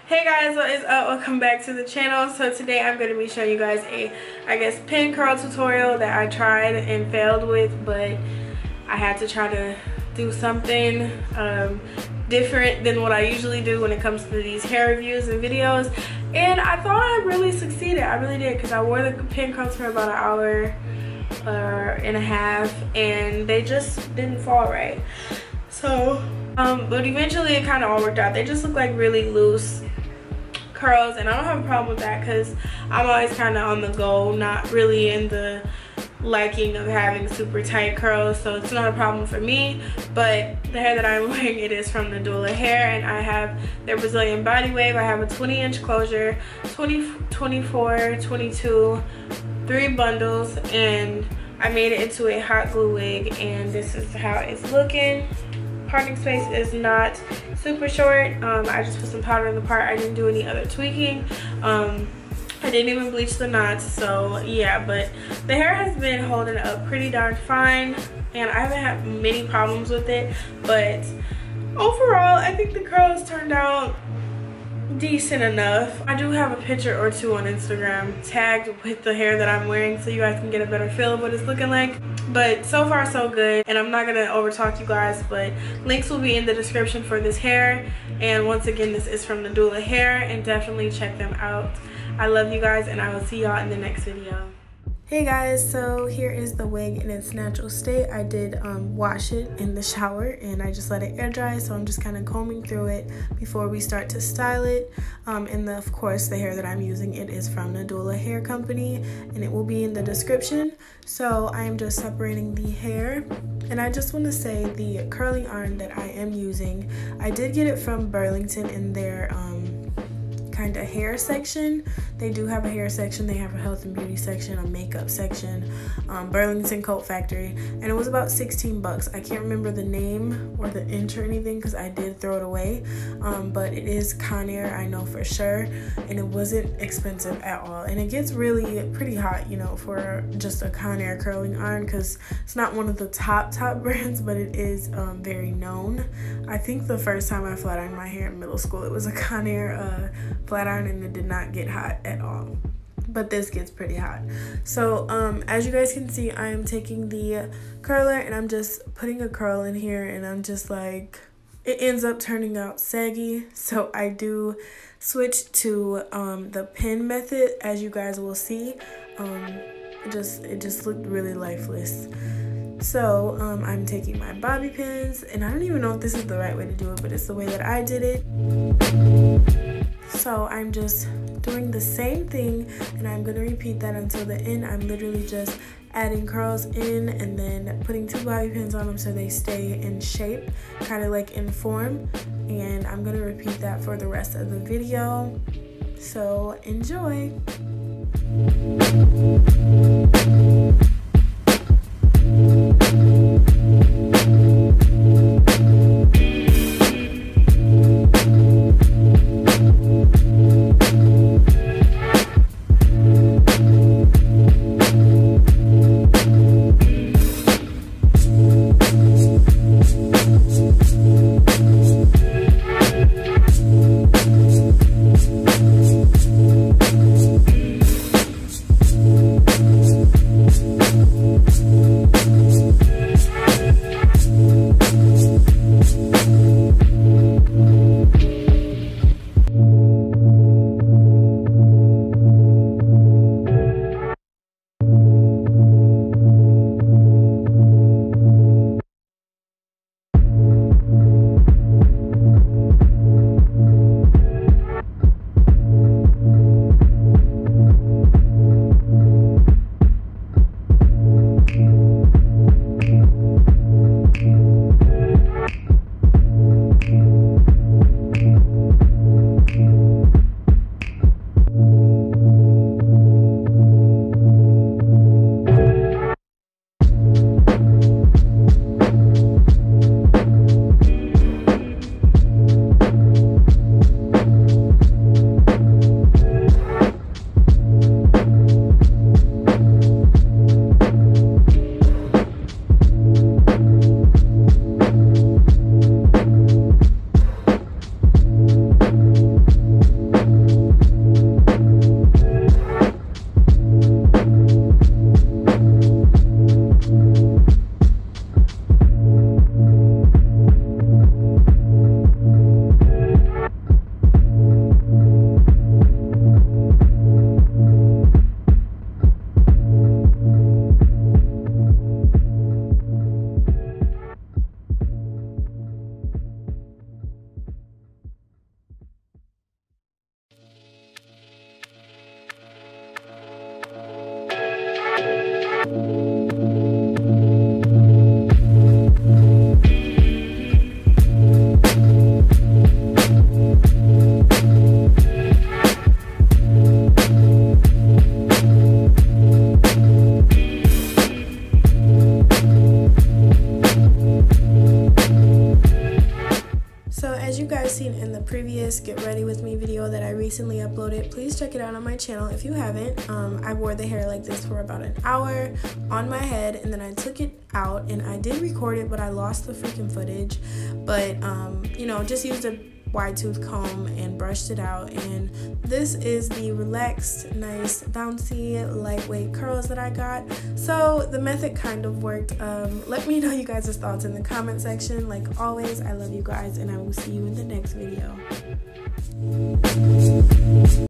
Hey guys, what is up? Welcome back to the channel. So today I'm going to be showing you guys a, pin curl tutorial that I tried and failed with, but I had to try to do something different than what I usually do when it comes to these hair reviews and videos, and I thought I really succeeded. I really did, because I wore the pin curls for about an hour and a half and they just didn't fall right. So but eventually it kind of all worked out. They just look like really loose curls, and I don't have a problem with that because I'm always kind of on the go, not really in the liking of having super tight curls, so it's not a problem for me. But the hair that I'm wearing, it is from Nadula Hair, and I have their Brazilian body wave. I have a 20-inch closure, 20, 24, 22, 3 bundles, and I made it into a hot glue wig, and this is how it's looking. Parting space is not super short. I just put some powder in the part. I didn't do any other tweaking. I didn't even bleach the knots, so yeah, but the hair has been holding up pretty darn fine, and I haven't had many problems with it. But overall, I think the curls turned out decent enough. I do have a picture or two on Instagram tagged with the hair that I'm wearing, so you guys can get a better feel of what it's looking like. But so far so good, and I'm not gonna overtalk you guys, but links will be in the description for this hair. And once again, this is from Nadula Hair, and definitely check them out. I love you guys, and I will see y'all in the next video. Hey guys, so here is the wig in its natural state. I did wash it in the shower, and I just let it air dry, so I'm just kind of combing through it before we start to style it. And of course, the hair that I'm using, it is from Nadula Hair Company, and it will be in the description. So I am just separating the hair, and I just want to say the curling iron that I am using, I did get it from Burlington in their kind of hair section. They do have a hair section, they have a health and beauty section, a makeup section, Burlington Coat Factory, and it was about 16 bucks. I can't remember the name or the inch or anything because I did throw it away, but it is Conair, I know for sure, and it wasn't expensive at all. And it gets really pretty hot, you know, for just a Conair curling iron, because it's not one of the top brands, but it is very known. I think the first time I flat ironed my hair in middle school, it was a Conair flat iron, and it did not get hot at all, but this gets pretty hot. So as you guys can see, I am taking the curler and I'm just putting a curl in here, and I'm just like, it ends up turning out saggy, so I do switch to the pin method. As you guys will see, it just looked really lifeless. So I'm taking my bobby pins, and I don't even know if this is the right way to do it, but it's the way that I did it. So I'm just doing the same thing, and I'm going to repeat that until the end. I'm literally just adding curls in and then putting 2 bobby pins on them so they stay in shape, kind of like in form. And I'm going to repeat that for the rest of the video. So enjoy. seen in the previous get ready with me video that I recently uploaded, please check it out on my channel if you haven't. I wore the hair like this for about an hour on my head, and then I took it out and I did record it, but I lost the freaking footage. But you know, just used a wide tooth comb and brushed it out, and this is the relaxed, nice, bouncy, lightweight curls that I got. So the method kind of worked. Let me know you guys' thoughts in the comment section. Like always, I love you guys, and I will see you in the next video.